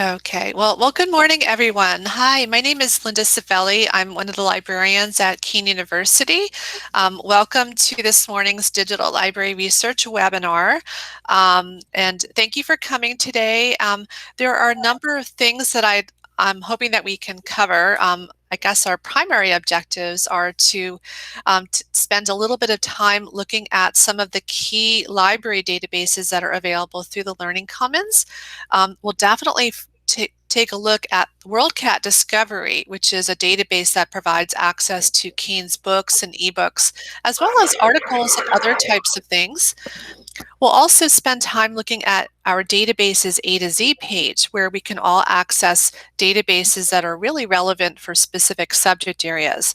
Okay, well, good morning, everyone. Hi, my name is Linda Cifelli. I'm one of the librarians at Keene University. Welcome to this morning's Digital Library Research webinar. And thank you for coming today. There are a number of things that I'm hoping that we can cover. I guess our primary objectives are to spend a little bit of time looking at some of the key library databases that are available through the Learning Commons. We'll definitely take a look at WorldCat Discovery, which is a database that provides access to Keene's books and ebooks, as well as articles and other types of things. We'll also spend time looking at our databases A to Z page, where we can all access databases that are really relevant for specific subject areas.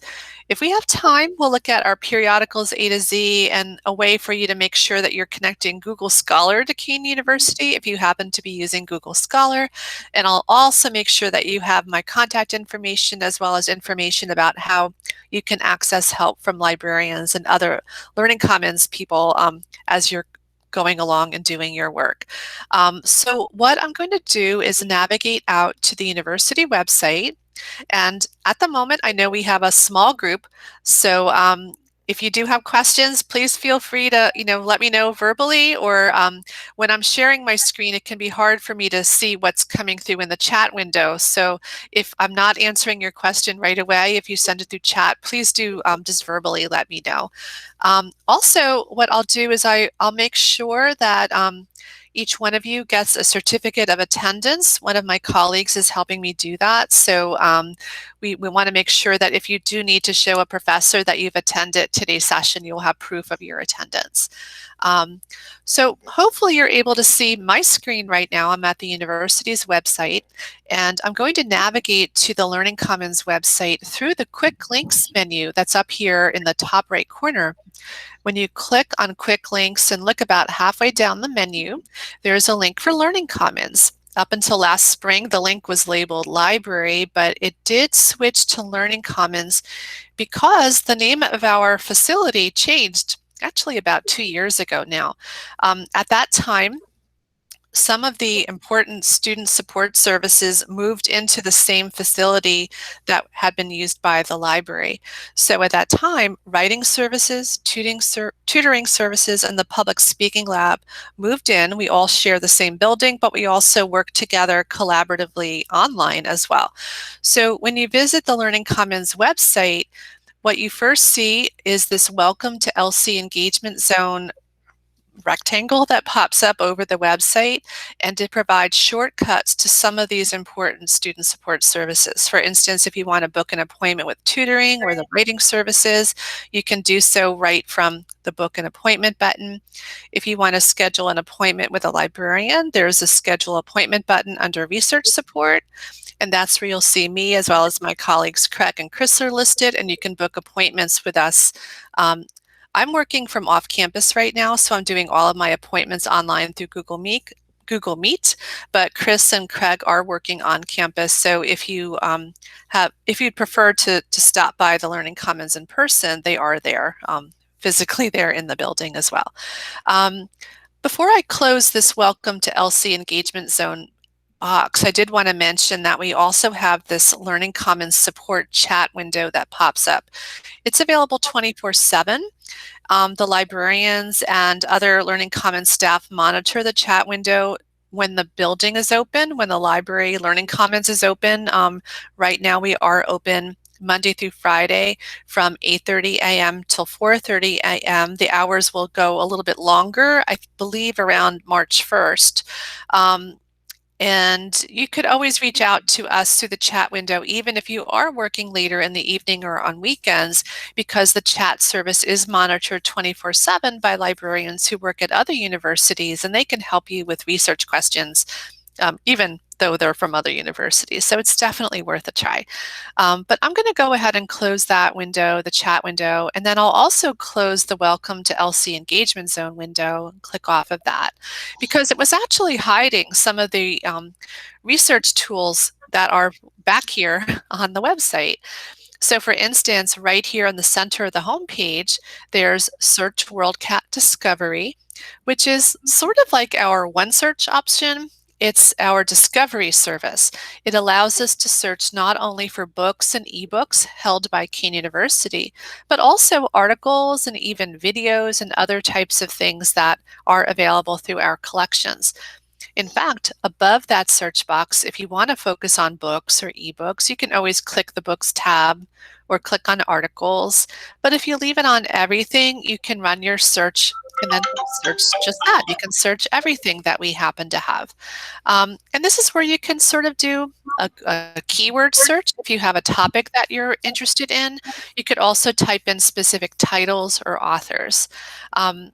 If we have time, we'll look at our periodicals A to Z and a way for you to make sure that you're connecting Google Scholar to Keene University if you happen to be using Google Scholar. And I'll also make sure that you have my contact information as well as information about how you can access help from librarians and other Learning Commons people as you're going along and doing your work. So what I'm going to do is navigate out to the university website. And at the moment, I know we have a small group. So if you do have questions, please feel free to, let me know verbally, or when I'm sharing my screen, it can be hard for me to see what's coming through in the chat window. So if I'm not answering your question right away, if you send it through chat, please do just verbally let me know. Also, what I'll do is I'll make sure that each one of you gets a certificate of attendance. One of my colleagues is helping me do that. So we want to make sure that if you do need to show a professor that you've attended today's session, you'll have proof of your attendance. So hopefully you're able to see my screen right now. I'm at the university's website, and I'm going to navigate to the Learning Commons website through the Quick Links menu that's up here in the top right corner. When you click on Quick Links and look about halfway down the menu, there's a link for Learning Commons. Up until last spring, the link was labeled Library, but it did switch to Learning Commons because the name of our facility changed actually about 2 years ago now. At that time, some of the important student support services moved into the same facility that had been used by the library. So at that time, writing services, tutoring services, and the public speaking lab moved in. We all share the same building, but we also work together collaboratively online as well. So when you visit the Learning Commons website, what you first see is this Welcome to LC Engagement Zone rectangle that pops up over the website, and to provide shortcuts to some of these important student support services. For instance, if you want to book an appointment with tutoring or the writing services, you can do so right from the book an appointment button. If you want to schedule an appointment with a librarian, there's a schedule appointment button under research support. And that's where you'll see me as well as my colleagues Craig and Chris are listed, and you can book appointments with us. I'm working from off campus right now, so I'm doing all of my appointments online through Google Meet, but Chris and Craig are working on campus. So if you'd prefer to stop by the Learning Commons in person, they are there, physically there in the building as well. Before I close this Welcome to LC Engagement Zone box, I did want to mention that we also have this Learning Commons support chat window that pops up. It's available 24/7. The librarians and other Learning Commons staff monitor the chat window when the building is open, when the library Learning Commons is open. Right now we are open Monday through Friday from 8:30 a.m. till 4:30 a.m. The hours will go a little bit longer, I believe around March 1st. And you could always reach out to us through the chat window, even if you are working later in the evening or on weekends, because the chat service is monitored 24/7 by librarians who work at other universities, and they can help you with research questions, even though they're from other universities. So it's definitely worth a try. But I'm going to go ahead and close that window, the chat window, and then I'll also close the Welcome to LC Engagement Zone window and click off of that, because it was actually hiding some of the research tools that are back here on the website. So for instance, right here in the center of the home page, there's Search WorldCat Discovery, which is sort of like our one search option. It's our discovery service. It allows us to search not only for books and ebooks held by Kean University, but also articles and even videos and other types of things that are available through our collections. In fact, above that search box, if you want to focus on books or ebooks, you can always click the books tab or click on articles. But if you leave it on everything, you can run your search and then search just that. You can search everything that we happen to have. And this is where you can sort of do a keyword search. If you have a topic that you're interested in, you could also type in specific titles or authors. Um,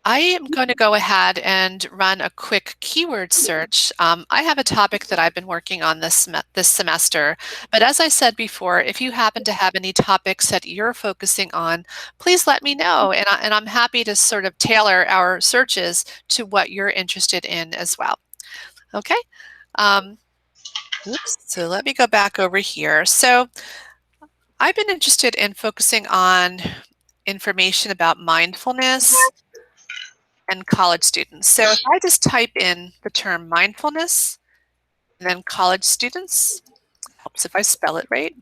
I am going to go ahead and run a quick keyword search. I have a topic that I've been working on this semester, but as I said before, if you happen to have any topics that you're focusing on, please let me know, and I'm happy to sort of tailor our searches to what you're interested in as well. Okay. Um, Oops. So let me go back over here. So I've been interested in focusing on information about mindfulness and college students. So if I just type in the term mindfulness and then college students, helps if I spell it right.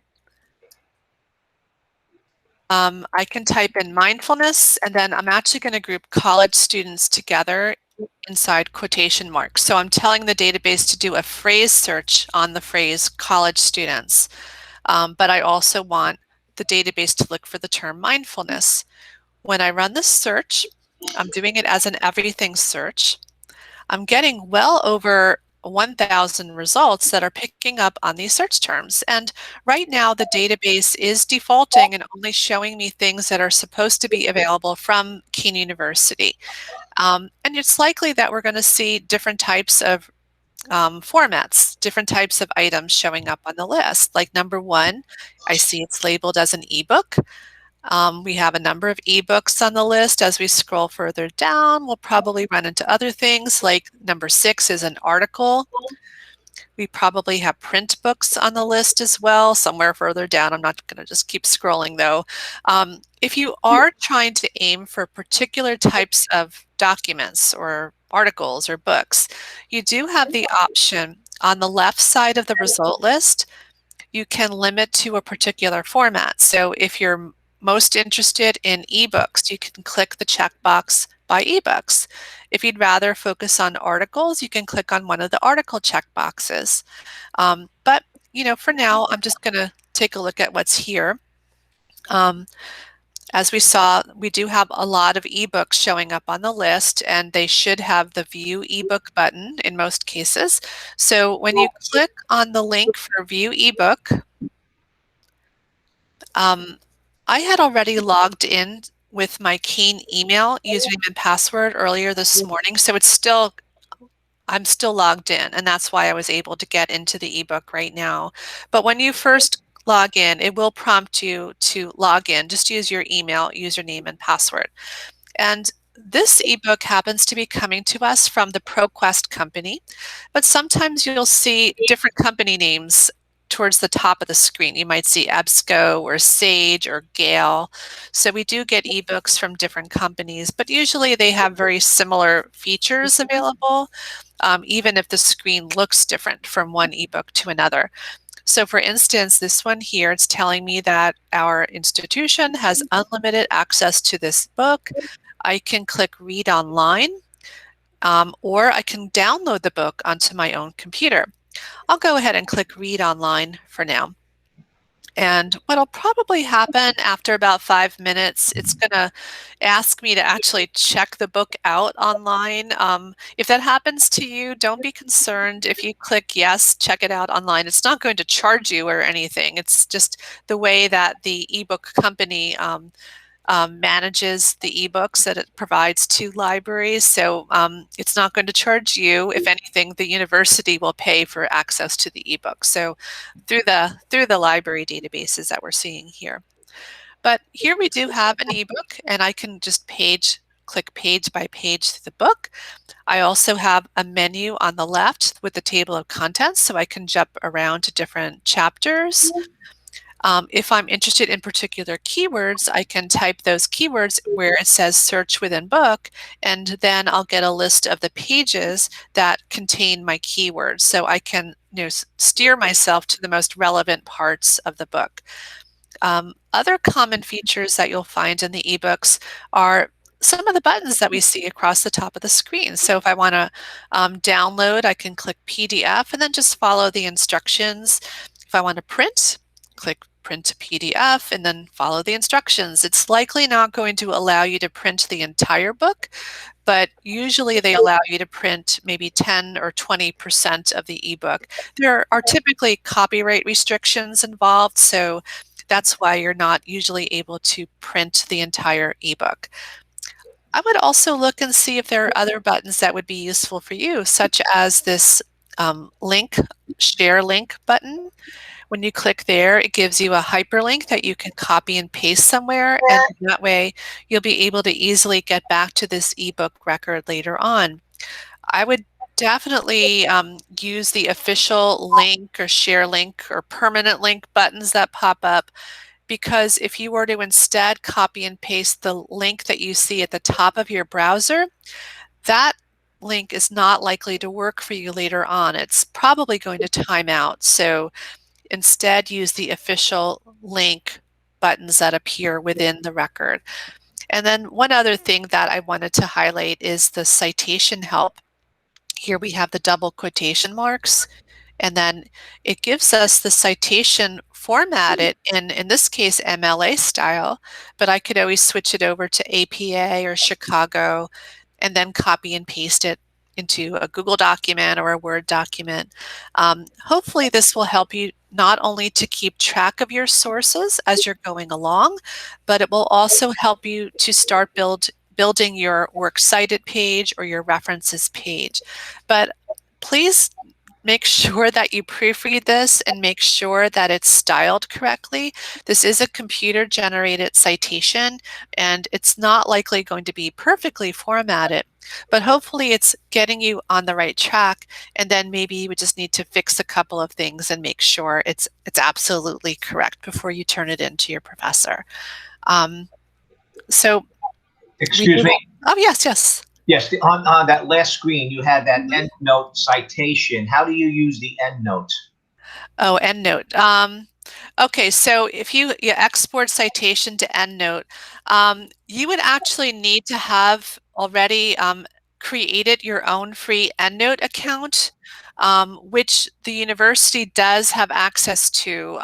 I can type in mindfulness, and then I'm actually going to group college students together inside quotation marks. So I'm telling the database to do a phrase search on the phrase college students. But I also want the database to look for the term mindfulness. When I run this search, I'm doing it as an everything search. I'm getting well over 1,000 results that are picking up on these search terms. And right now, the database is defaulting and only showing me things that are supposed to be available from Kean University. And it's likely that we're going to see different types of formats, different types of items showing up on the list. Like number one, I see it's labeled as an ebook. We have a number of ebooks on the list. As we scroll further down, we'll probably run into other things like number 6 is an article. We probably have print books on the list as well, somewhere further down. I'm not going to just keep scrolling though. If you are trying to aim for particular types of documents or articles or books, you do have the option on the left side of the result list. You can limit to a particular format. So if you're most interested in ebooks, you can click the checkbox by ebooks. If you'd rather focus on articles, you can click on one of the article checkboxes. But for now, I'm just going to take a look at what's here. As we saw, we do have a lot of ebooks showing up on the list, and they should have the View ebook button in most cases. So when you click on the link for View ebook, I had already logged in with my Kean email username and password earlier this morning, so I'm still logged in, and that's why I was able to get into the ebook right now. But when you first log in, it will prompt you to log in. Just use your email, username, and password. And this ebook happens to be coming to us from the ProQuest company, but sometimes you'll see different company names towards the top of the screen. You might see EBSCO or Sage or Gale. So we do get ebooks from different companies, but usually they have very similar features available, even if the screen looks different from one ebook to another. So for instance, this one here, it's telling me that our institution has unlimited access to this book. I can click read online, or I can download the book onto my own computer. I'll go ahead and click read online for now. And what'll probably happen after about 5 minutes, it's going to ask me to actually check the book out online. If that happens to you, don't be concerned. If you click yes, check it out online, it's not going to charge you or anything. It's just the way that the ebook company manages the ebooks that it provides to libraries. So it's not going to charge you. If anything, the university will pay for access to the ebook. So through the library databases that we're seeing here. But here we do have an ebook, and I can just click page by page through the book. I also have a menu on the left with the table of contents, so I can jump around to different chapters. If I'm interested in particular keywords, I can type those keywords where it says search within book, and then I'll get a list of the pages that contain my keywords. So I can steer myself to the most relevant parts of the book. Other common features that you'll find in the ebooks are some of the buttons that we see across the top of the screen. So if I want to download, I can click PDF and then just follow the instructions. If I want to print, click print to PDF and then follow the instructions. It's likely not going to allow you to print the entire book, but usually they allow you to print maybe 10 or 20% of the ebook. There are typically copyright restrictions involved, so that's why you're not usually able to print the entire ebook. I would also look and see if there are other buttons that would be useful for you, such as this share link button. When you click there, it gives you a hyperlink that you can copy and paste somewhere, and that way you'll be able to easily get back to this ebook record later on. I would definitely use the official link or share link or permanent link buttons that pop up, because if you were to instead copy and paste the link that you see at the top of your browser, that link is not likely to work for you later on. It's probably going to time out. So instead, use the official link buttons that appear within the record. And then one other thing that I wanted to highlight is the citation help. Here we have the double quotation marks, and then it gives us the citation formatted in this case, MLA style, but I could always switch it over to APA or Chicago and then copy and paste it into a Google document or a Word document. Hopefully this will help you not only to keep track of your sources as you're going along, but it will also help you to start building your works cited page or your references page. But please make sure that you proofread this and make sure that it's styled correctly. This is a computer-generated citation, and it's not likely going to be perfectly formatted, but hopefully it's getting you on the right track, and then maybe you would just need to fix a couple of things and make sure it's absolutely correct before you turn it into your professor. Excuse me? Oh, yes. Yes, on that last screen, you had that EndNote citation. How do you use the EndNote? Oh, EndNote. Okay, so if you export citation to EndNote, you would actually need to have already created your own free EndNote account, which the university does have access to.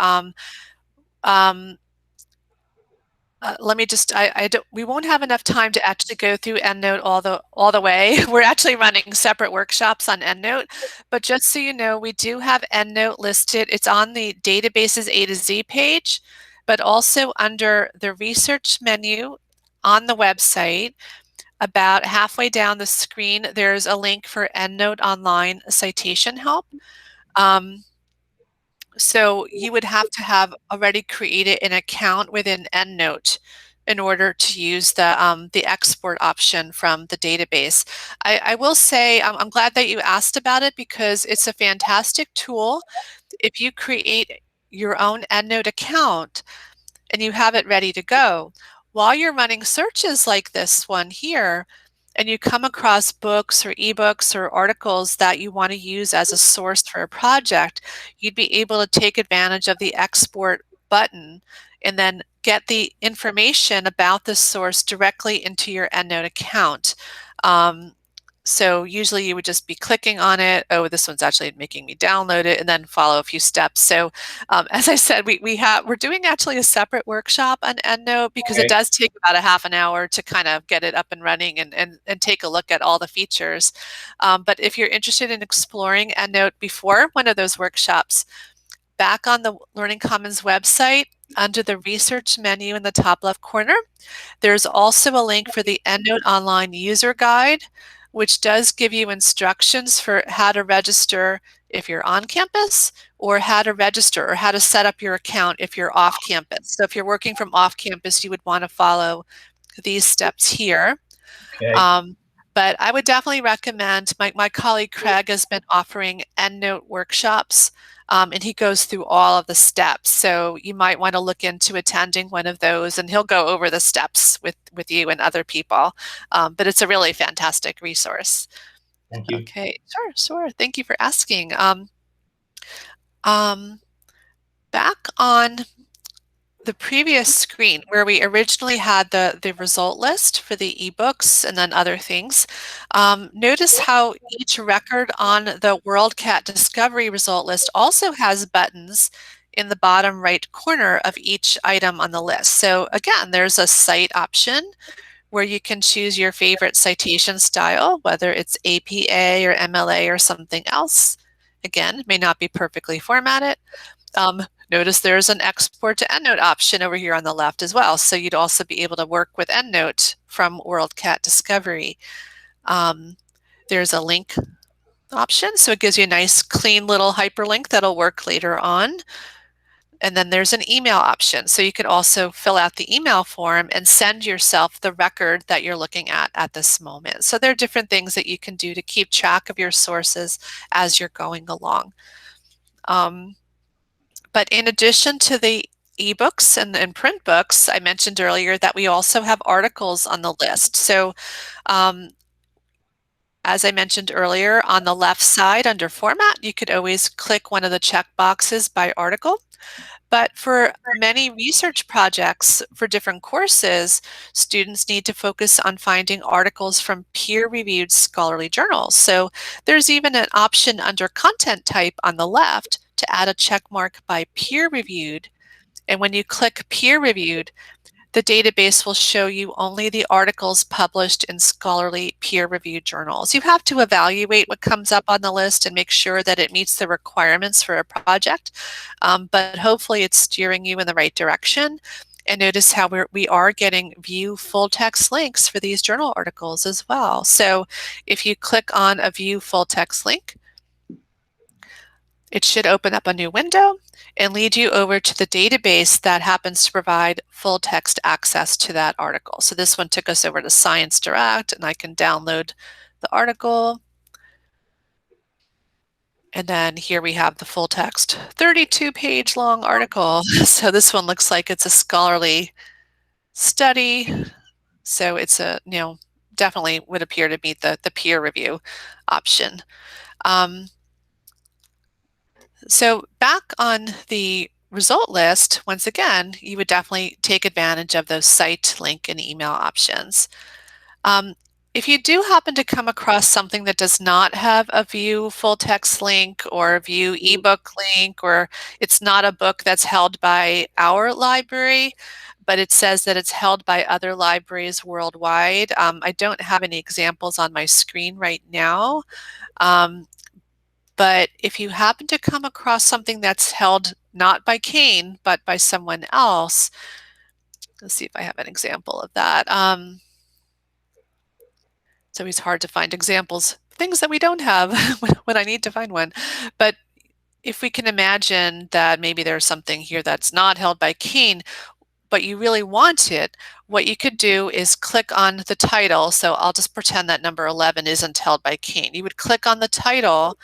Let me just, I don't, we won't have enough time to actually go through EndNote all the way. We're actually running separate workshops on EndNote, but just so you know, we do have EndNote listed. It's on the databases A to Z page, but also under the research menu on the website. About halfway down the screen, there's a link for EndNote Online Citation Help. So you would have to have already created an account within EndNote in order to use the export option from the database. I will say I'm glad that you asked about it, because it's a fantastic tool. If you create your own EndNote account and you have it ready to go, while you're running searches like this one here, and you come across books or ebooks or articles that you want to use as a source for a project, you'd be able to take advantage of the export button and then get the information about the source directly into your EndNote account. So usually you would just be clicking on it. Oh, this one's actually making me download it, and then follow a few steps. So as I said, we're doing actually a separate workshop on EndNote, because it does take about a half an hour to kind of get it up and running and take a look at all the features. But if you're interested in exploring EndNote before one of those workshops, back on the Learning Commons website, under the research menu in the top left corner, there's also a link for the EndNote Online User Guide, which does give you instructions for how to register if you're on campus, or how to register or how to set up your account if you're off campus. So if you're working from off campus, you would want to follow these steps here. Okay. But I would definitely recommend, my colleague Craig has been offering EndNote workshops and he goes through all of the steps. So you might want to look into attending one of those, and he'll go over the steps with you and other people. But it's a really fantastic resource. Thank you. Okay, sure. Thank you for asking. Um, Back on the previous screen where we originally had the result list for the ebooks and then other things, notice how each record on the WorldCat Discovery result list also has buttons in the bottom right corner of each item on the list. So again, there's a cite option where you can choose your favorite citation style, whether it's APA or MLA or something else. Again, it may not be perfectly formatted. Notice there's an export to EndNote option over here on the left as well. So you'd also be able to work with EndNote from WorldCat Discovery. There's a link option, so it gives you a nice clean little hyperlink that'll work later on. And then there's an email option. So you can also fill out the email form and send yourself the record that you're looking at this moment. So there are different things that you can do to keep track of your sources as you're going along. But in addition to the ebooks and print books, I mentioned earlier that we also have articles on the list. So as I mentioned earlier, on the left side under format, you could always click one of the check boxes by article. But for many research projects for different courses, students need to focus on finding articles from peer-reviewed scholarly journals. So there's even an option under content type on the left to add a check mark by peer-reviewed. And when you click peer-reviewed, the database will show you only the articles published in scholarly peer-reviewed journals. You have to evaluate what comes up on the list and make sure that it meets the requirements for a project, but hopefully it's steering you in the right direction. And notice how we are getting view full text links for these journal articles as well. So if you click on a view full text link, it should open up a new window and lead you over to the database that happens to provide full text access to that article. So this one took us over to Science Direct, and I can download the article. And then here we have the full text 32-page long article. So this one looks like it's a scholarly study. So it's definitely would appear to meet the peer review option. So back on the result list, once again, you would definitely take advantage of those cite, link, and email options. If you do happen to come across something that does not have a view full text link or a view ebook link, or it's not a book that's held by our library, but it says that it's held by other libraries worldwide. I don't have any examples on my screen right now. But if you happen to come across something that's held not by Kane, but by someone else, let's see if I have an example of that. It's always hard to find examples, things that we don't have when I need to find one. But if we can imagine that maybe there's something here that's not held by Kane, but you really want it, what you could do is click on the title. So I'll just pretend that number 11 isn't held by Kane. You would click on the title,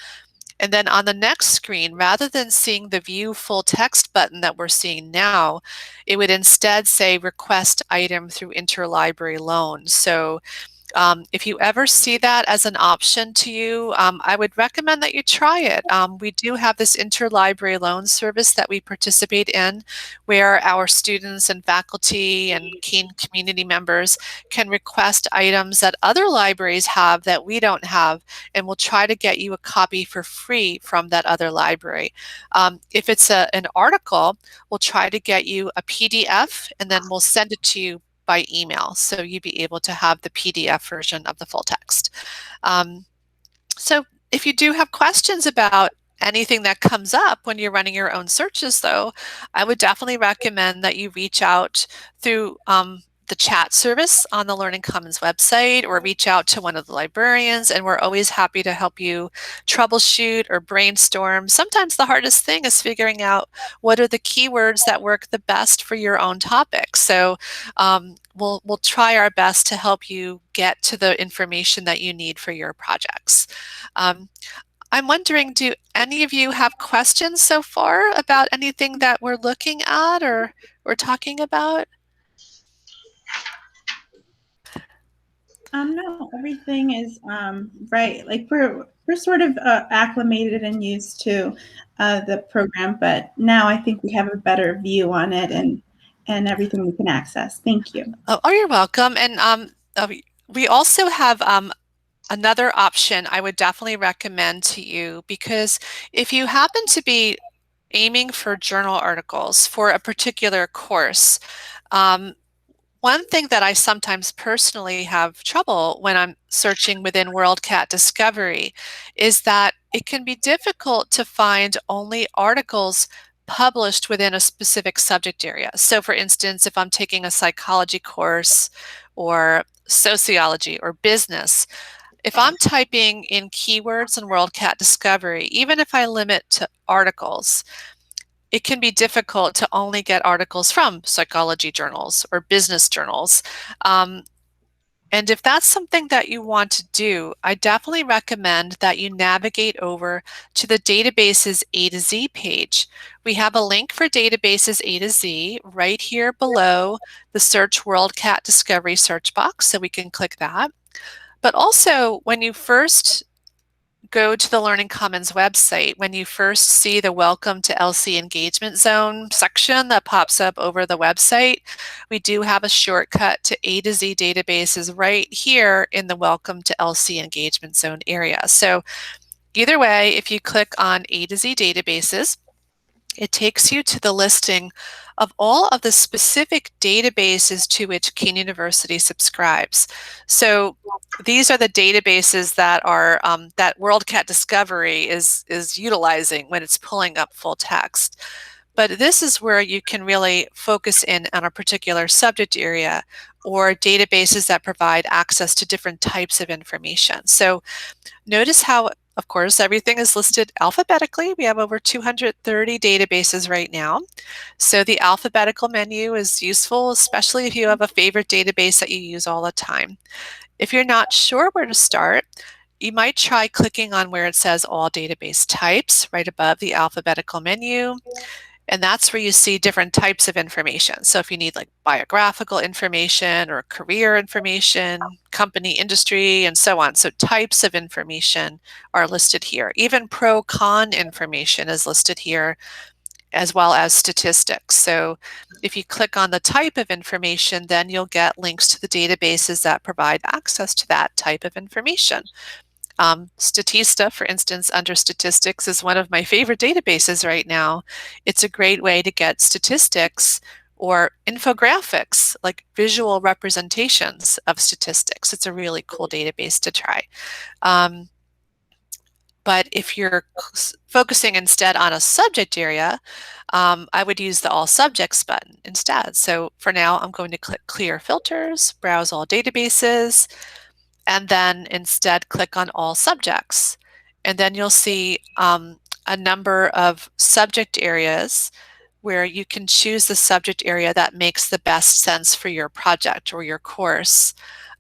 and then on the next screen, rather than seeing the view full text button that we're seeing now, it would instead say request item through interlibrary loan. So if you ever see that as an option to you, I would recommend that you try it. We do have this interlibrary loan service that we participate in, where our students and faculty and Keen community members can request items that other libraries have that we don't have, and we'll try to get you a copy for free from that other library. If it's an article, we'll try to get you a PDF, and then we'll send it to you by email, so you'd be able to have the PDF version of the full text. So if you do have questions about anything that comes up when you're running your own searches, though, I would definitely recommend that you reach out through the chat service on the Learning Commons website, or reach out to one of the librarians, and we're always happy to help you troubleshoot or brainstorm. Sometimes the hardest thing is figuring out what are the keywords that work the best for your own topic. So we'll try our best to help you get to the information that you need for your projects. I'm wondering, do any of you have questions so far about anything that we're looking at or talking about? No, everything is right. Like we're sort of acclimated and used to the program, but now I think we have a better view on it and everything we can access. Thank you. Oh, you're welcome. And we also have another option I would definitely recommend to you, because if you happen to be aiming for journal articles for a particular course, um, one thing that I sometimes personally have trouble when I'm searching within WorldCat Discovery is that it can be difficult to find only articles published within a specific subject area. So for instance, if I'm taking a psychology course or sociology or business, if I'm typing in keywords in WorldCat Discovery, even if I limit to articles, it can be difficult to only get articles from psychology journals or business journals. Um, and if that's something that you want to do, I definitely recommend that you navigate over to the databases A to Z page. We have a link for databases A to Z right here below the Search WorldCat Discovery search box, so we can click that. But also, when you first go to the Learning Commons website, when you first see the Welcome to LC Engagement Zone section that pops up over the website, we do have a shortcut to A to Z databases right here in the Welcome to LC Engagement Zone area. So either way, if you click on A to Z databases, it takes you to the listing of all of the specific databases to which Keene University subscribes. So these are the databases that are that WorldCat Discovery is utilizing when it's pulling up full text. But this is where you can really focus in on a particular subject area or databases that provide access to different types of information. So notice how, of course, everything is listed alphabetically. We have over 230 databases right now. So the alphabetical menu is useful, especially if you have a favorite database that you use all the time. If you're not sure where to start, you might try clicking on where it says all database types right above the alphabetical menu. And that's where you see different types of information. So if you need like biographical information or career information, company industry, and so on. So types of information are listed here. Even pro-con information is listed here, as well as statistics. So if you click on the type of information, then you'll get links to the databases that provide access to that type of information. Statista, for instance, under statistics is one of my favorite databases right now. It's a great way to get statistics or infographics, like visual representations of statistics. It's a really cool database to try. But if you're focusing instead on a subject area, I would use the All Subjects button instead. So for now, I'm going to click Clear Filters, Browse All Databases, and then instead click on All Subjects. And then you'll see a number of subject areas where you can choose the subject area that makes the best sense for your project or your course.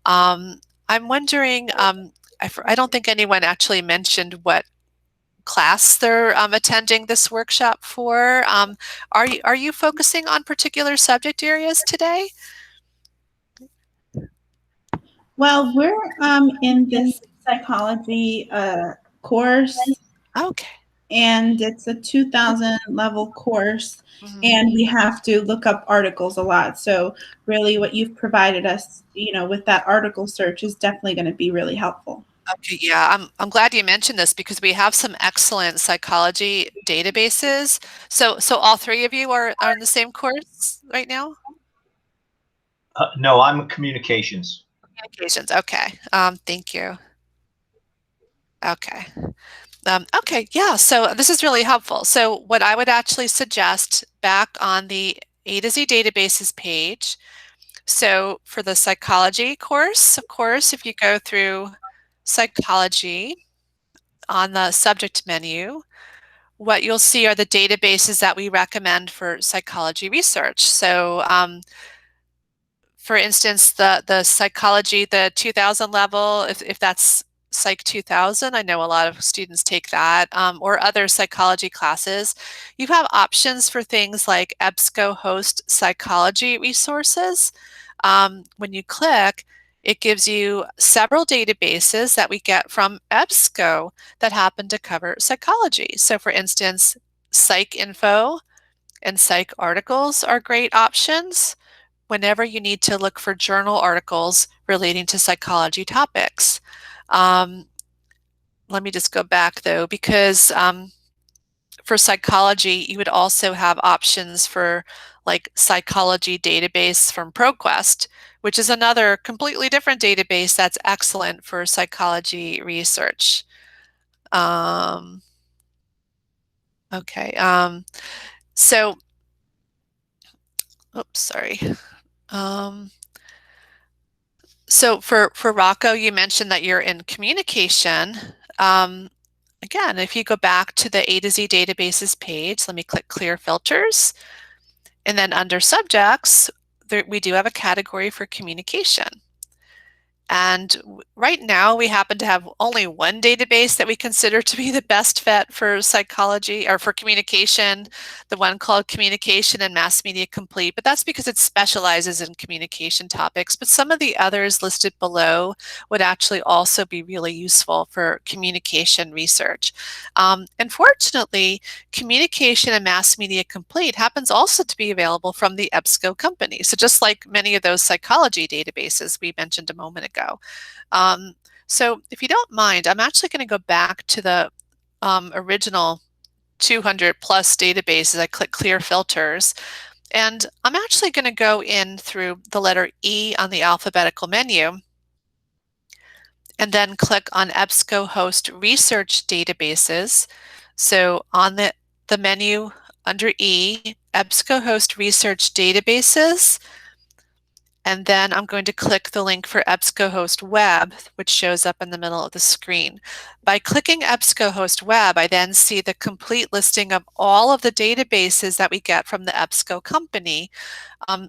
I'm wondering, I don't think anyone actually mentioned what class they're attending this workshop for. Are you focusing on particular subject areas today? Well, we're in this psychology course, Okay. and it's a 2000 level course, and we have to look up articles a lot. So really what you've provided us, with that article search is definitely going to be really helpful. Okay, yeah, I'm glad you mentioned this because we have some excellent psychology databases. So all three of you are in the same course right now? No, I'm communications. Communications. Okay. Thank you. Okay. Okay, yeah, so this is really helpful. So what I would actually suggest back on the A to Z databases page, so for the psychology course, of course, if you go through psychology on the subject menu, what you'll see are the databases that we recommend for psychology research. So for instance, the psychology, the 2000 level, if that's Psych 2000. I know a lot of students take that, or other psychology classes. You have options for things like EBSCOhost psychology resources. When you click, it gives you several databases that we get from EBSCO that happen to cover psychology. So for instance, PsycInfo and Psych articles are great options whenever you need to look for journal articles relating to psychology topics. Let me just go back though, because for psychology, you would also have options for like psychology database from ProQuest, which is another completely different database that's excellent for psychology research. Okay, so, oops, sorry. So for Rocco, you mentioned that you're in communication. Again, if you go back to the A to Z databases page, let me click clear filters. And then under subjects, we do have a category for communication. And right now we happen to have only one database that we consider to be the best fit for psychology or for communication, the one called Communication and Mass Media Complete, but that's because it specializes in communication topics. But some of the others listed below would actually also be really useful for communication research. Unfortunately, Communication and Mass Media Complete happens also to be available from the EBSCO company. So just like many of those psychology databases we mentioned a moment ago. So if you don't mind, I'm actually going to go back to the original 200 plus databases. I click clear filters, and I'm actually going to go in through the letter E on the alphabetical menu and then click on EBSCOhost Research Databases. So on the menu under E, EBSCOhost Research Databases, and then I'm going to click the link for EBSCOhost Web, which shows up in the middle of the screen. By clicking EBSCOhost Web, I then see the complete listing of all of the databases that we get from the EBSCO company.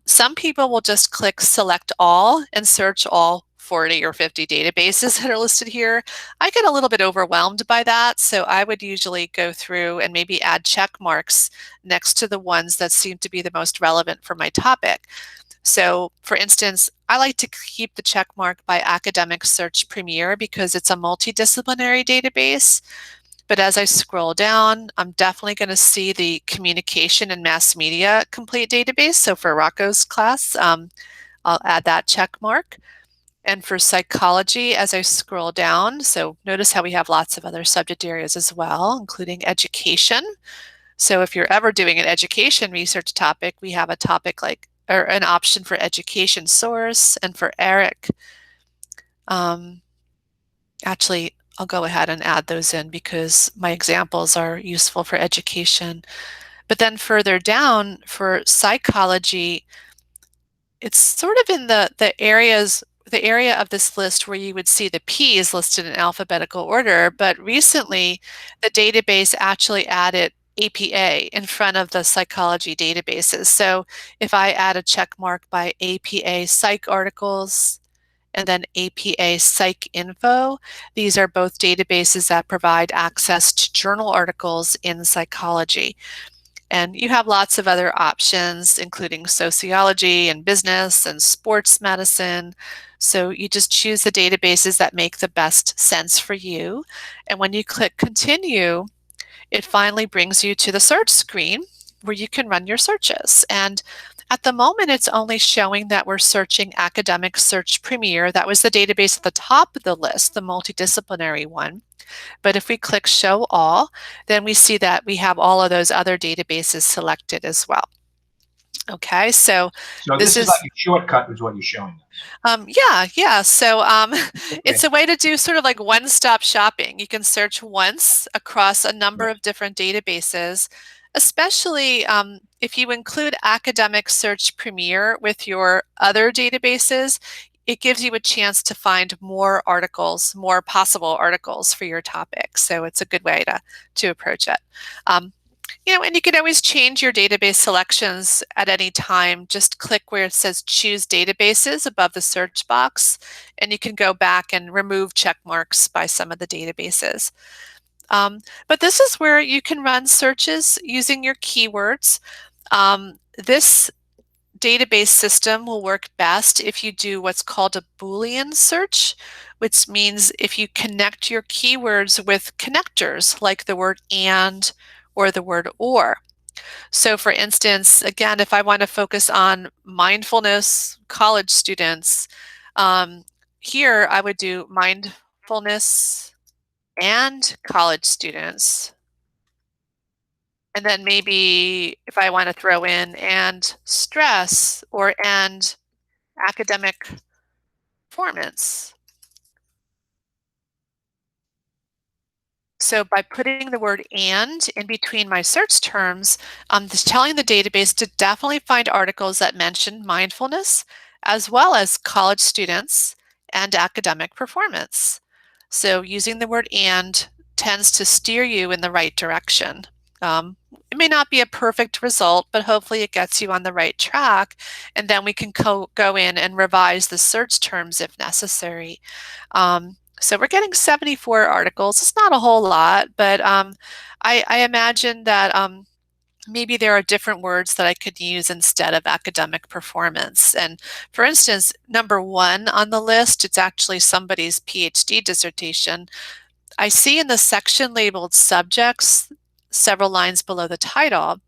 Some people will just click select all and search all 40 or 50 databases that are listed here. I get a little bit overwhelmed by that, so I would usually go through and maybe add check marks next to the ones that seem to be the most relevant for my topic. So for instance, I like to keep the check mark by Academic Search Premier because it's a multidisciplinary database. But as I scroll down, I'm definitely going to see the Communication and Mass Media Complete database. So for Rocco's class, I'll add that check mark. And for psychology, as I scroll down, so notice how we have lots of other subject areas as well, including education. So if you're ever doing an education research topic, we have a topic like, or an option for education source and for ERIC. Actually, I'll go ahead and add those in because my examples are useful for education. But then further down for psychology, it's sort of in the area of this list where you would see the P's listed in alphabetical order, but recently the database actually added APA in front of the psychology databases. So if I add a check mark by APA Psych articles and then APA Psych Info, these are both databases that provide access to journal articles in psychology. And you have lots of other options, including sociology and business and sports medicine. So you just choose the databases that make the best sense for you. And when you click continue, it finally brings you to the search screen where you can run your searches. And at the moment, it's only showing that we're searching Academic Search Premier. That was the database at the top of the list, the multidisciplinary one. But if we click Show All, then we see that we have all of those other databases selected as well. Okay, so this is like a shortcut is what you're showing us. Yeah. So Okay. it's a way to do sort of like one-stop shopping. You can search once across a number of different databases, especially if you include Academic Search Premier with your other databases. It gives you a chance to find more articles, more possible articles for your topic. So it's a good way to approach it. And you can always change your database selections at any time. Just click where it says choose databases above the search box, and you can go back and remove check marks by some of the databases. But this is where you can run searches using your keywords. This database system will work best if you do what's called a Boolean search, which means if you connect your keywords with connectors like the word and or the word or. So for instance, again, if I want to focus on mindfulness college students, here I would do mindfulness and college students. And then maybe if I want to throw in and stress or and academic performance. So by putting the word and in between my search terms, I'm just telling the database to definitely find articles that mention mindfulness as well as college students and academic performance. So using the word and tends to steer you in the right direction. It may not be a perfect result, but hopefully it gets you on the right track, and then we can go in and revise the search terms if necessary. So we're getting 74 articles. It's not a whole lot, but I imagine that maybe there are different words that I could use instead of academic performance. And for instance, number 1 on the list, it's actually somebody's PhD dissertation. I see in the section labeled subjects, several lines below the title,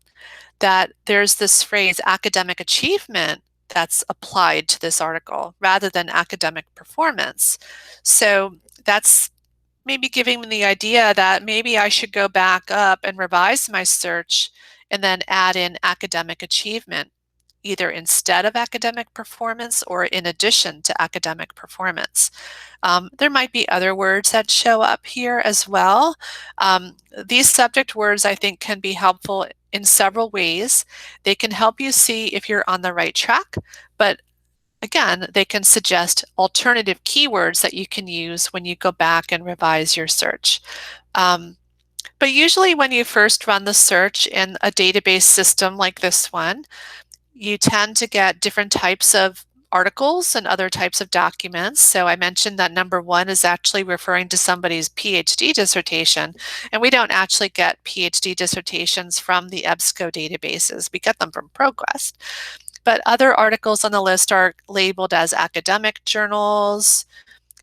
that there's this phrase academic achievement that's applied to this article rather than academic performance. So that's maybe giving me the idea that maybe I should go back up and revise my search and then add in academic achievement, either instead of academic performance or in addition to academic performance. There might be other words that show up here as well. These subject words, I think, can be helpful in several ways. They can help you see if you're on the right track, but again, they can suggest alternative keywords that you can use when you go back and revise your search. But usually when you first run the search in a database system like this one, you tend to get different types of articles and other types of documents. So I mentioned that number 1 is actually referring to somebody's PhD dissertation, and we don't actually get PhD dissertations from the EBSCO databases. We get them from ProQuest. But other articles on the list are labeled as academic journals.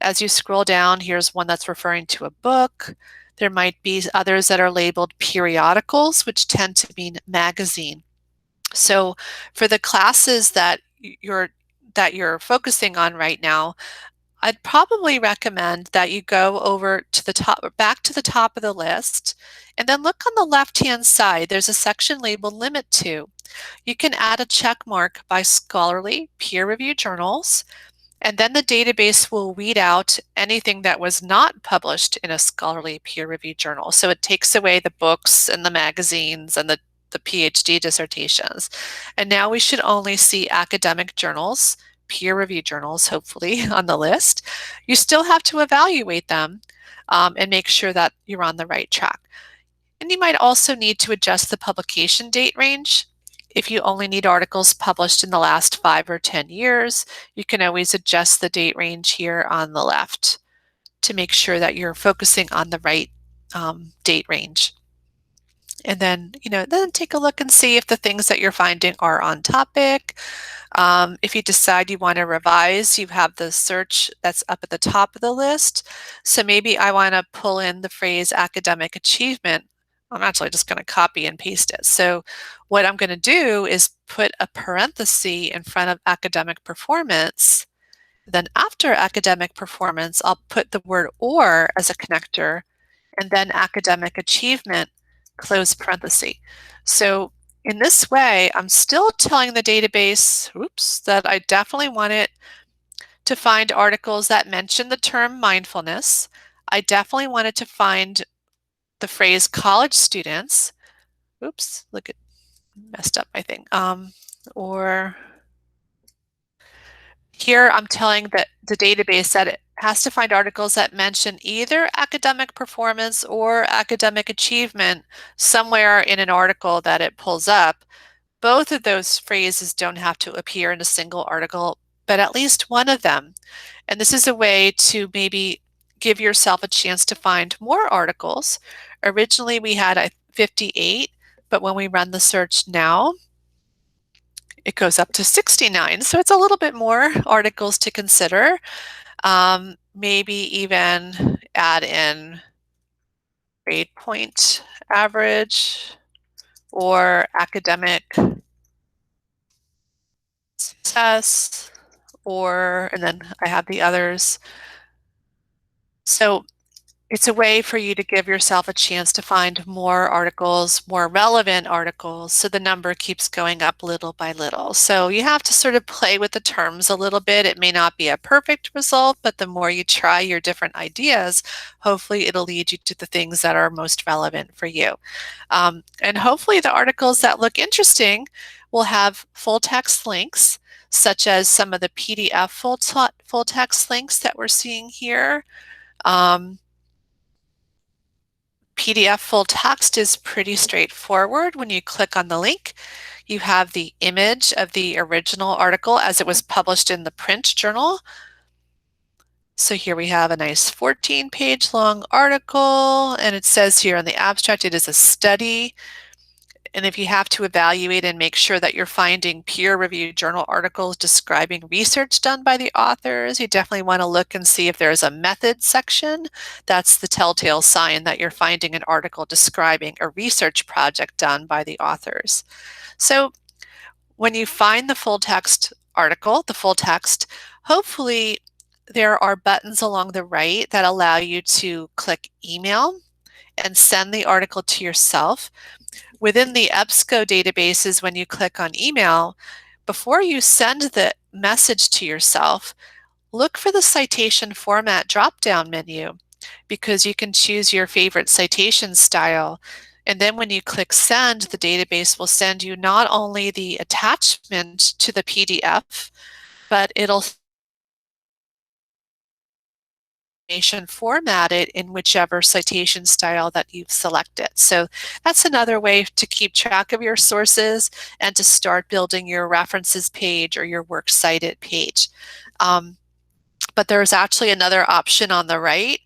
As you scroll down, here's one that's referring to a book. There might be others that are labeled periodicals, which tend to mean magazine. So for the classes that you're focusing on right now, I'd probably recommend that you go over to the top, back to the top of the list, and then look on the left-hand side. There's a section labeled Limit To. You can add a check mark by scholarly peer-reviewed journals, and then the database will weed out anything that was not published in a scholarly peer-reviewed journal. So it takes away the books and the magazines and the PhD dissertations. And now we should only see academic journals, peer-reviewed journals, hopefully, on the list. You still have to evaluate them and make sure that you're on the right track. And you might also need to adjust the publication date range. If you only need articles published in the last 5 or 10 years, you can always adjust the date range here on the left to make sure that you're focusing on the right date range. And then, then take a look and see if the things that you're finding are on topic. If you decide you want to revise, you have the search that's up at the top of the list. So maybe I want to pull in the phrase academic achievement. I'm actually just going to copy and paste it. So what I'm going to do is put a parenthesis in front of academic performance. Then after academic performance, I'll put the word or as a connector, and then academic achievement, close parenthesis. So in this way, I'm still telling the database, that I definitely want it to find articles that mention the term mindfulness. I definitely wanted to find the phrase college students. Look at messed up, I think. Or here I'm telling the database that has to find articles that mention either academic performance or academic achievement somewhere in an article that it pulls up. Both of those phrases don't have to appear in a single article, but at least one of them. And this is a way to maybe give yourself a chance to find more articles. Originally, we had 58, but when we run the search now, it goes up to 69. So it's a little bit more articles to consider. Maybe even add in grade point average or academic success, and then I have the others. So it's a way for you to give yourself a chance to find more articles, more relevant articles, so the number keeps going up little by little. So you have to sort of play with the terms a little bit. It may not be a perfect result, but the more you try your different ideas, hopefully it'll lead you to the things that are most relevant for you. And hopefully the articles that look interesting will have full text links, such as some of the PDF full text links that we're seeing here. PDF full text is pretty straightforward. When you click on the link, you have the image of the original article as it was published in the print journal. So here we have a nice 14-page long article, and it says here in the abstract it is a study. And if you have to evaluate and make sure that you're finding peer-reviewed journal articles describing research done by the authors, you definitely want to look and see if there's a method section. That's the telltale sign that you're finding an article describing a research project done by the authors. So when you find the full text article, the full text, hopefully there are buttons along the right that allow you to click email and send the article to yourself. Within the EBSCO databases, when you click on email, before you send the message to yourself, look for the citation format drop-down menu, because you can choose your favorite citation style. And then when you click send, the database will send you not only the attachment to the PDF, but it'll format it in whichever citation style that you've selected. So that's another way to keep track of your sources and to start building your references page or your works cited page. But there's actually another option on the right.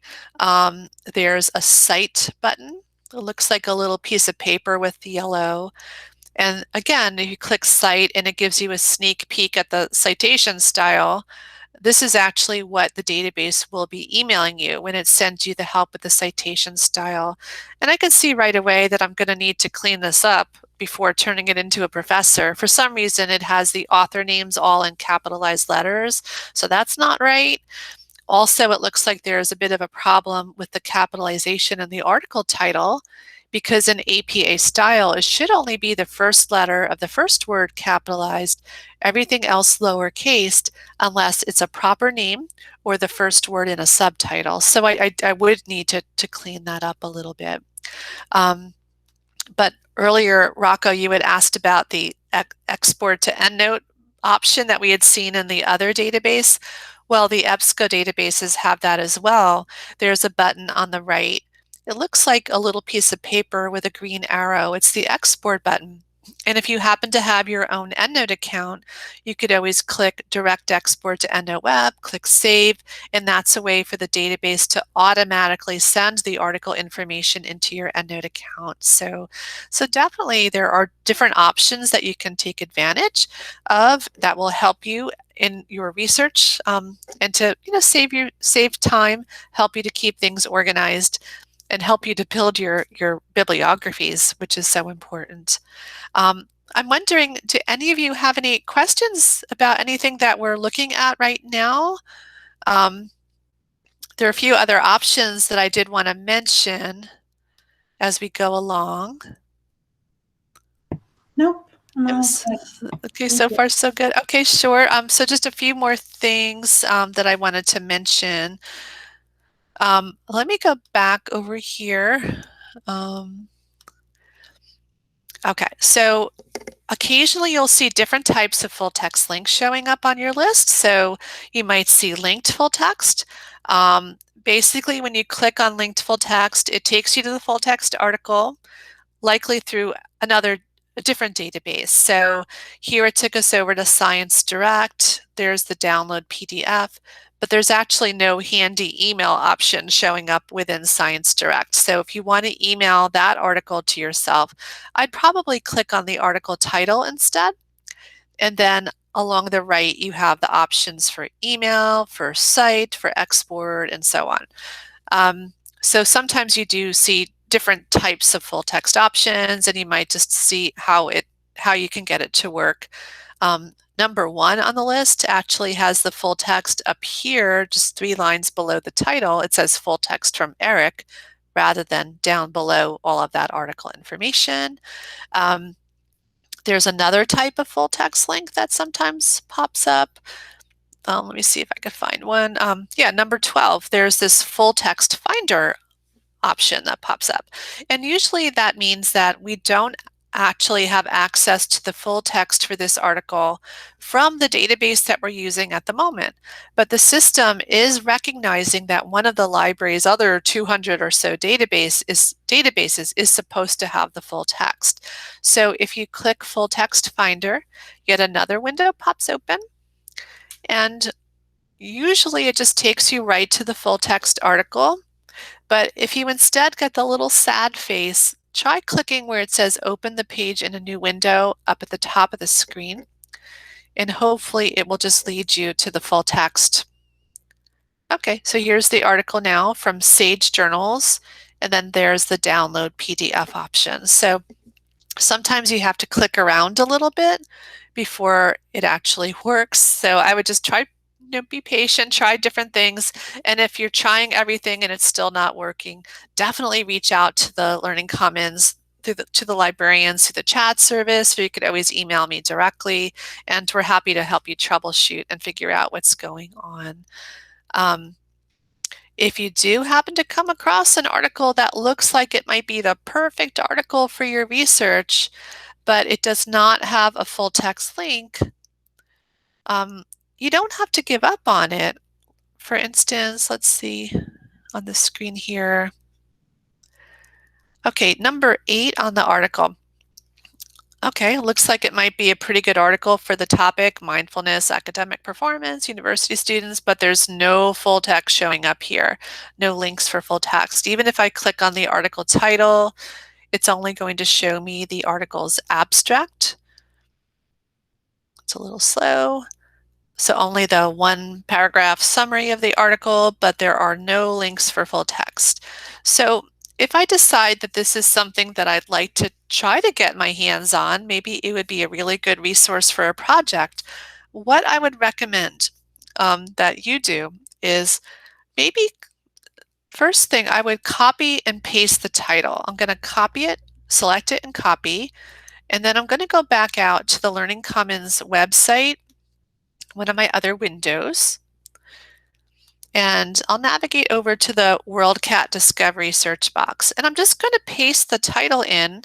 There's a cite button. It looks like a little piece of paper with the yellow. And again, if you click cite and it gives you a sneak peek at the citation style, this is actually what the database will be emailing you when it sends you the help with the citation style. And I can see right away that I'm going to need to clean this up before turning it into a professor. For some reason, it has the author names all in capitalized letters, so that's not right. Also, it looks like there's a bit of a problem with the capitalization in the article title, because in APA style, it should only be the first letter of the first word capitalized, everything else lowercase, unless it's a proper name or the first word in a subtitle. So I would need to clean that up a little bit. But earlier, Rocco, you had asked about the export to EndNote option that we had seen in the other database. Well, the EBSCO databases have that as well. There's a button on the right. It looks like a little piece of paper with a green arrow. It's the export button. And if you happen to have your own EndNote account, you could always click Direct Export to EndNote Web, click Save, and that's a way for the database to automatically send the article information into your EndNote account. So definitely there are different options that you can take advantage of that will help you in your research, and to save time, help you to keep things organized, and help you to build your bibliographies, which is so important. I'm wondering, do any of you have any questions about anything that we're looking at right now? There are a few other options that I did want to mention as we go along. Nope. Okay, so far so good. Okay, sure. So just a few more things that I wanted to mention. Let me go back over here. Okay, so occasionally you'll see different types of full text links showing up on your list. So you might see linked full text. Basically, when you click on linked full text, it takes you to the full text article, likely through a different database. So here it took us over to Science Direct. There's the download PDF, but there's actually no handy email option showing up within Science Direct. So if you want to email that article to yourself, I'd probably click on the article title instead. And then along the right, you have the options for email, for cite, for export, and so on. So sometimes you do see different types of full text options, and you might just see how you can get it to work. Number one on the list actually has the full text up here, just 3 lines below the title. It says full text from Eric rather than down below all of that article information. There's another type of full text link that sometimes pops up. Let me see if I can find one. Yeah, number 12, there's this full text finder option that pops up. And usually that means that we don't actually have access to the full text for this article from the database that we're using at the moment. But the system is recognizing that one of the library's other 200 or so databases is supposed to have the full text. So if you click Full Text Finder, yet another window pops open. And usually it just takes you right to the full text article. But if you instead get the little sad face, try clicking where it says open the page in a new window up at the top of the screen. And hopefully it will just lead you to the full text. Okay, so here's the article now from Sage Journals, and then there's the download PDF option. So sometimes you have to click around a little bit before it actually works. So I would just try, be patient, try different things. And if you're trying everything and it's still not working, definitely reach out to the Learning Commons, to the librarians, through the chat service, or you could always email me directly, and we're happy to help you troubleshoot and figure out what's going on. If you do happen to come across an article that looks like it might be the perfect article for your research, but it does not have a full text link, you don't have to give up on it. For instance, let's see on the screen here. Okay, number 8 on the article. Okay, looks like it might be a pretty good article for the topic, mindfulness, academic performance, university students, but there's no full text showing up here, no links for full text. Even if I click on the article title, it's only going to show me the article's abstract. It's a little slow. So only the 1 paragraph summary of the article, but there are no links for full text. So if I decide that this is something that I'd like to try to get my hands on, maybe it would be a really good resource for a project, what I would recommend that you do is maybe first thing I would copy and paste the title. I'm going to copy it, select it and copy, and then I'm going to go back out to the Learning Commons website, one of my other windows, and I'll navigate over to the WorldCat Discovery search box. And I'm just going to paste the title in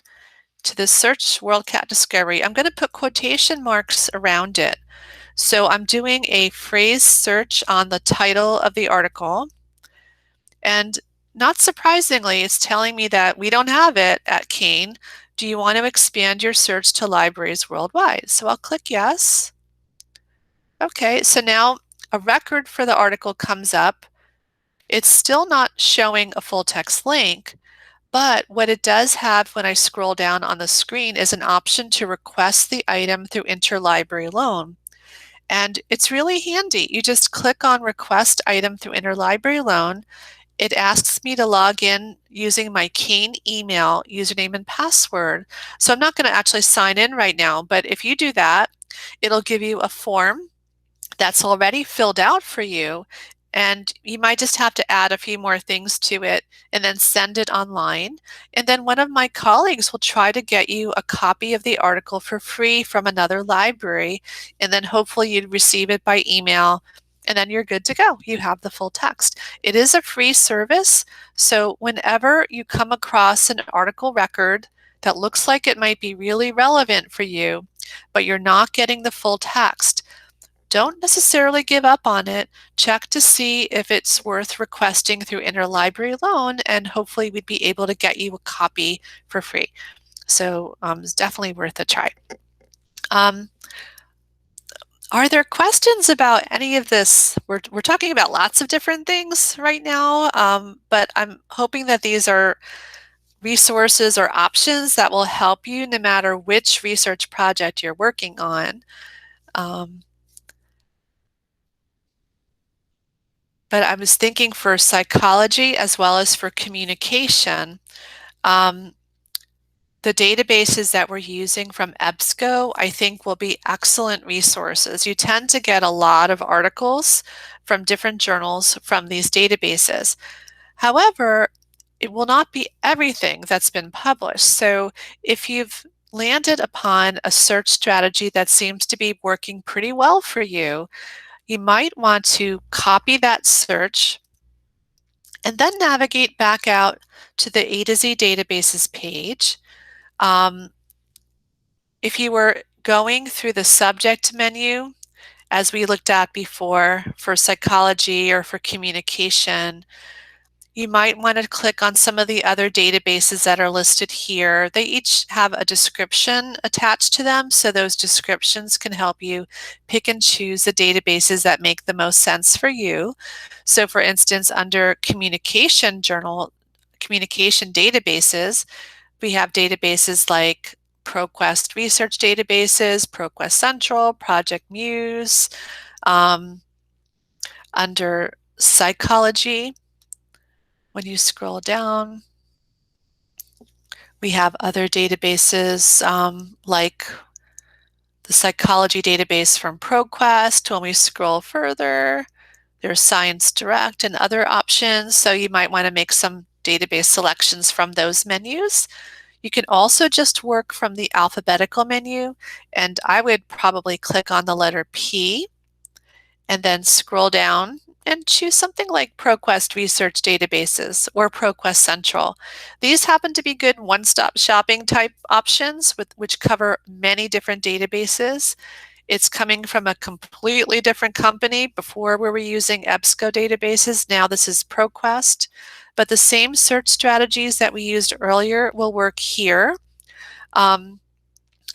to the search WorldCat Discovery. I'm going to put quotation marks around it. So I'm doing a phrase search on the title of the article. And not surprisingly, it's telling me that we don't have it at Kane. Do you want to expand your search to libraries worldwide? So I'll click yes. Okay, so now a record for the article comes up. It's still not showing a full text link, but what it does have when I scroll down on the screen is an option to request the item through interlibrary loan. And it's really handy. You just click on request item through interlibrary loan. It asks me to log in using my Kane email username and password. So I'm not going to actually sign in right now, but if you do that, it'll give you a form that's already filled out for you, and you might just have to add a few more things to it and then send it online. And then one of my colleagues will try to get you a copy of the article for free from another library, and then hopefully you'd receive it by email, and then you're good to go. You have the full text. It is a free service, so whenever you come across an article record that looks like it might be really relevant for you, but you're not getting the full text, Don't necessarily give up on it. Check to see if it's worth requesting through interlibrary loan, and hopefully we'd be able to get you a copy for free. So it's definitely worth a try. Are there questions about any of this? We're talking about lots of different things right now, but I'm hoping that these are resources or options that will help you no matter which research project you're working on. But I was thinking for psychology as well as for communication, the databases that we're using from EBSCO, I think, will be excellent resources. You tend to get a lot of articles from different journals from these databases. However, it will not be everything that's been published. So if you've landed upon a search strategy that seems to be working pretty well for you, you might want to copy that search and then navigate back out to the A to Z databases page. If you were going through the subject menu, as we looked at before for psychology or for communication, you might want to click on some of the other databases that are listed here. They each have a description attached to them, so those descriptions can help you pick and choose the databases that make the most sense for you. So for instance, under communication databases, we have databases like ProQuest research databases, ProQuest Central, Project Muse. Under psychology, when you scroll down, we have other databases like the psychology database from ProQuest. When we scroll further, there's Science Direct and other options. So you might want to make some database selections from those menus. You can also just work from the alphabetical menu, and I would probably click on the letter P and then scroll down and choose something like ProQuest Research Databases or ProQuest Central. These happen to be good one-stop shopping type options which cover many different databases. It's coming from a completely different company. Before we were using EBSCO databases, now this is ProQuest. But the same search strategies that we used earlier will work here. I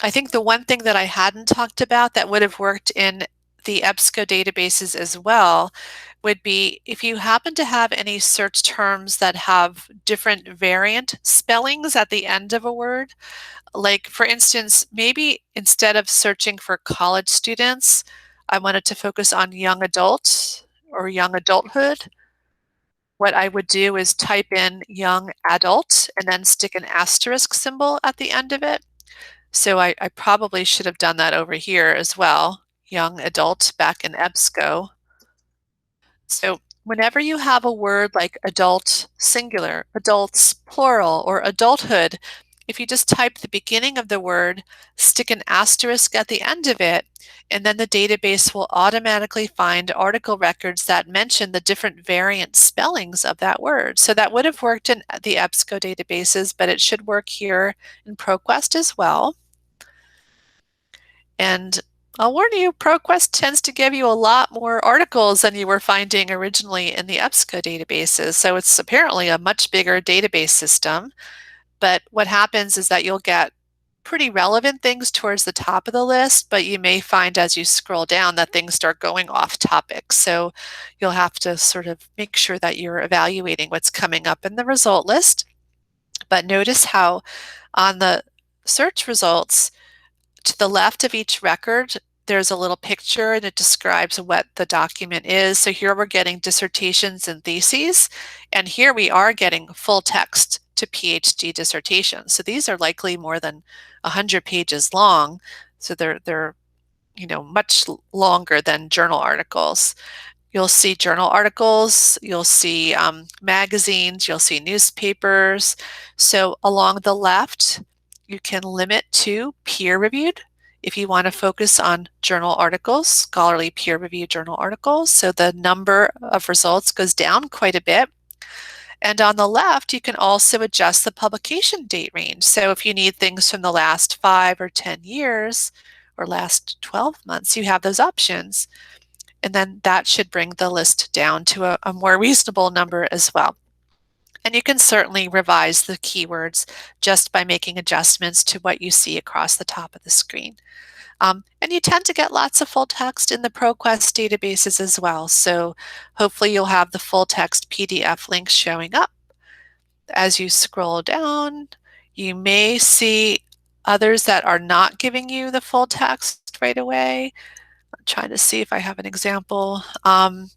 think the one thing that I hadn't talked about that would have worked in the EBSCO databases as well would be if you happen to have any search terms that have different variant spellings at the end of a word. Like, for instance, maybe instead of searching for college students, I wanted to focus on young adults or young adulthood. What I would do is type in young adult and then stick an asterisk symbol at the end of it. So I probably should have done that over here as well. Young adult back in EBSCO. So whenever you have a word like adult singular, adults plural, or adulthood, if you just type the beginning of the word, stick an asterisk at the end of it, and then the database will automatically find article records that mention the different variant spellings of that word. So that would have worked in the EBSCO databases, but it should work here in ProQuest as well. And I'll warn you, ProQuest tends to give you a lot more articles than you were finding originally in the EBSCO databases. So it's apparently a much bigger database system. But what happens is that you'll get pretty relevant things towards the top of the list, but you may find as you scroll down that things start going off topic. So you'll have to sort of make sure that you're evaluating what's coming up in the result list. But notice how on the search results, to the left of each record, there's a little picture and it describes what the document is. So here we're getting dissertations and theses, and here we are getting full text to PhD dissertations. So these are likely more than 100 pages long. So they're much longer than journal articles. You'll see journal articles, you'll see magazines, you'll see newspapers. So along the left, you can limit to peer-reviewed if you want to focus on journal articles, scholarly peer-reviewed journal articles. So the number of results goes down quite a bit. And on the left, you can also adjust the publication date range. So if you need things from the last 5 or 10 years, or last 12 months, you have those options. And then that should bring the list down to a more reasonable number as well. And you can certainly revise the keywords just by making adjustments to what you see across the top of the screen. And you tend to get lots of full text in the ProQuest databases as well. So hopefully you'll have the full text PDF links showing up. As you scroll down, you may see others that are not giving you the full text right away. I'm trying to see if I have an example. In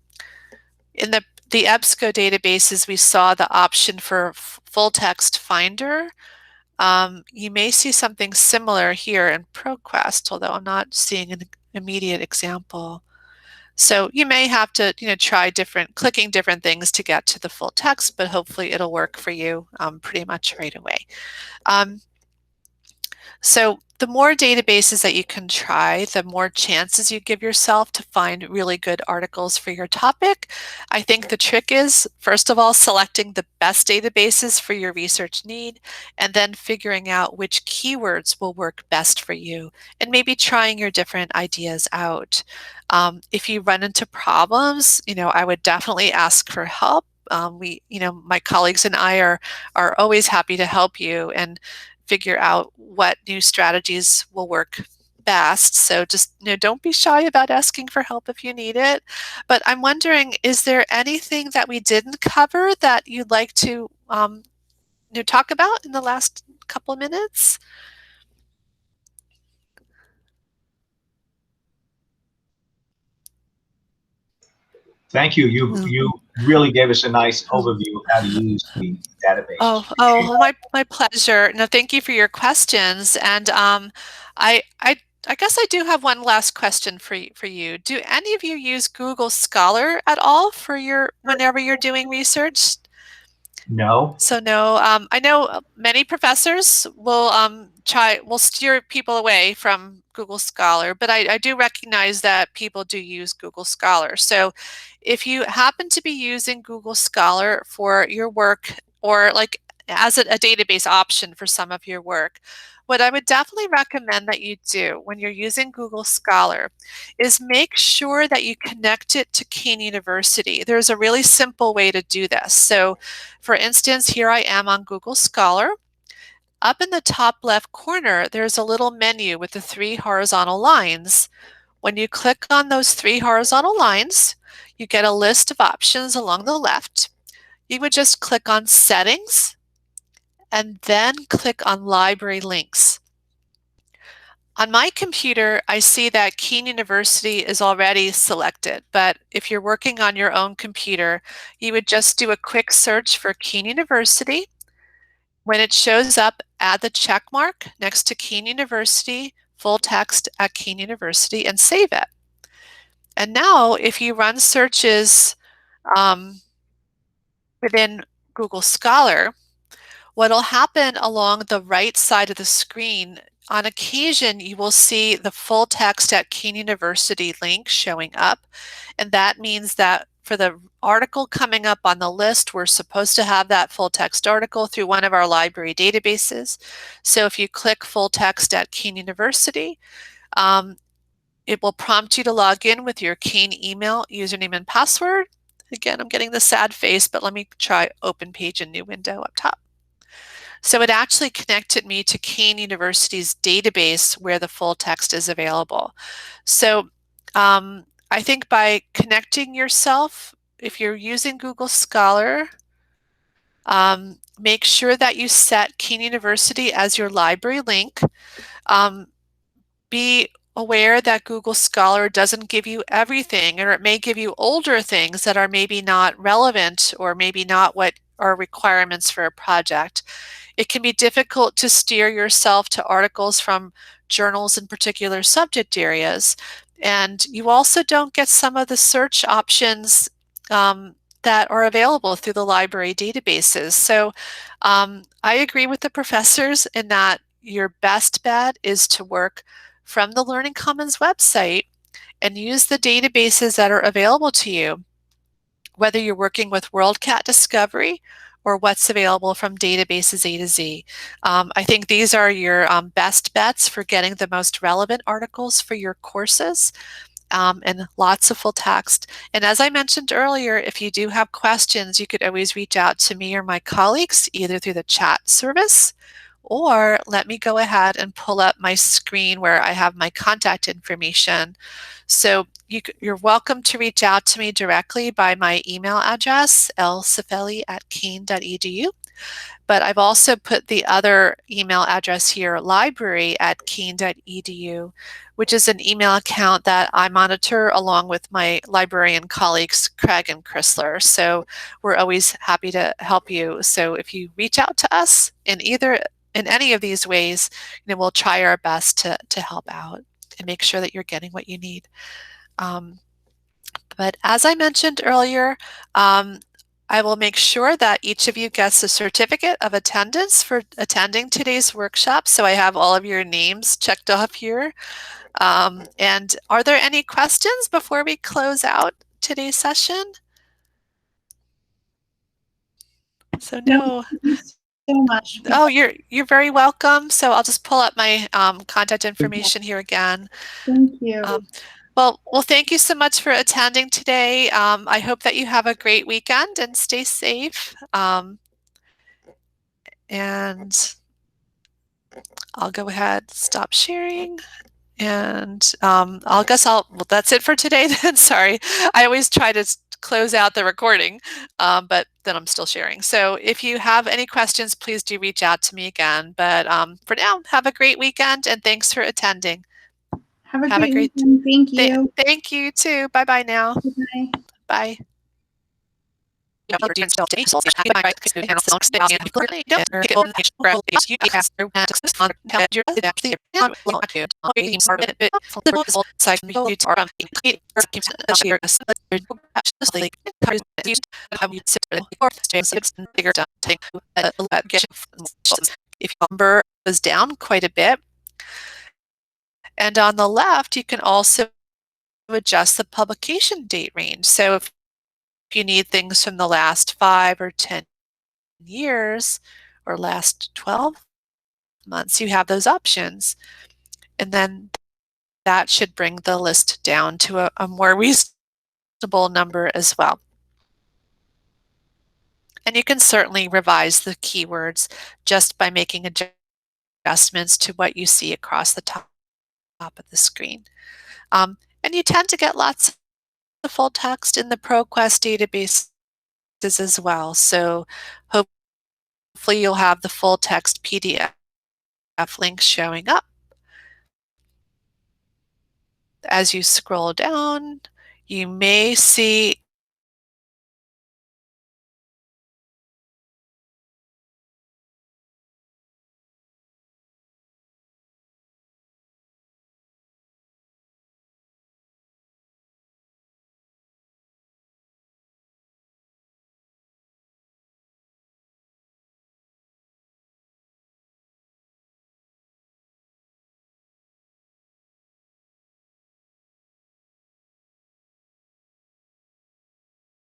the EBSCO databases, we saw the option for full text finder. You may see something similar here in ProQuest, although I'm not seeing an immediate example. So you may have to, try clicking different things to get to the full text, but hopefully it'll work for you pretty much right away. So the more databases that you can try, the more chances you give yourself to find really good articles for your topic. I think the trick is, first of all, selecting the best databases for your research need, and then figuring out which keywords will work best for you, and maybe trying your different ideas out. If you run into problems, I would definitely ask for help. My colleagues and I are always happy to help you and figure out what new strategies will work best. So just, don't be shy about asking for help if you need it. But I'm wondering, is there anything that we didn't cover that you'd like to talk about in the last couple of minutes? Thank you. You really gave us a nice overview of how to use the database. Oh, my pleasure. No, thank you for your questions. And I guess I do have one last question for you. Do any of you use Google Scholar at all for whenever you're doing research? No. So no, I know many professors will steer people away from Google Scholar, but I do recognize that people do use Google Scholar. So if you happen to be using Google Scholar for your work, or like as a database option for some of your work, what I would definitely recommend that you do when you're using Google Scholar is make sure that you connect it to Kean University. There's a really simple way to do this. So for instance, here I am on Google Scholar. Up in the top left corner, there's a little menu with the 3 horizontal lines. When you click on those 3 horizontal lines, you get a list of options along the left. You would just click on Settings and then click on Library Links. On my computer, I see that Kean University is already selected, but if you're working on your own computer, you would just do a quick search for Kean University. When it shows up, add the check mark next to Kean University, full text at Kean University, and save it. And now, if you run searches within Google Scholar, what'll happen along the right side of the screen, on occasion, you will see the full text at Kean University link showing up. And that means that for the article coming up on the list, we're supposed to have that full text article through one of our library databases. So if you click full text at Kean University, it will prompt you to log in with your Kean email, username, and password. Again, I'm getting the sad face, but let me try open page in new window up top. So it actually connected me to Kean University's database where the full text is available. So I think by connecting yourself, if you're using Google Scholar, make sure that you set Kean University as your library link. Be aware that Google Scholar doesn't give you everything, or it may give you older things that are maybe not relevant or maybe not what are requirements for a project. It can be difficult to steer yourself to articles from journals in particular subject areas. And you also don't get some of the search options that are available through the library databases. So I agree with the professors in that your best bet is to work from the Learning Commons website and use the databases that are available to you, whether you're working with WorldCat Discovery or what's available from databases A to Z. I think these are your best bets for getting the most relevant articles for your courses. And lots of full text. And as I mentioned earlier, if you do have questions, you could always reach out to me or my colleagues, either through the chat service, or let me go ahead and pull up my screen where I have my contact information. So you're welcome to reach out to me directly by my email address, lcifelli@keene.edu. But I've also put the other email address here, library@keene.edu, which is an email account that I monitor along with my librarian colleagues, Craig and Chrysler. So we're always happy to help you. So if you reach out to us in any of these ways, we'll try our best to help out and make sure that you're getting what you need. But as I mentioned earlier, I will make sure that each of you gets a certificate of attendance for attending today's workshop. So I have all of your names checked off here. And are there any questions before we close out today's session? So no. Thank you so much. Oh, you're very welcome. So I'll just pull up my contact information here again. Thank you. Well, thank you so much for attending today. I hope that you have a great weekend and stay safe. And I'll go ahead, stop sharing. And well, that's it for today then. Sorry, I always try to close out the recording, but then I'm still sharing. So if you have any questions, please do reach out to me again. But for now, have a great weekend and thanks for attending. Have a great weekend. Thank you. Thank you too. Bye-bye now. Bye. Bye. If your number was down quite a bit. And on the left, you can also adjust the publication date range. So if you need things from the last 5 or 10 years or last 12 months, you have those options. And then that should bring the list down to a more reasonable number as well. And you can certainly revise the keywords just by making adjustments to what you see across the top of the screen. And you tend to get lots of full text in the ProQuest databases as well. So hopefully you'll have the full text PDF links showing up. As you scroll down, you may see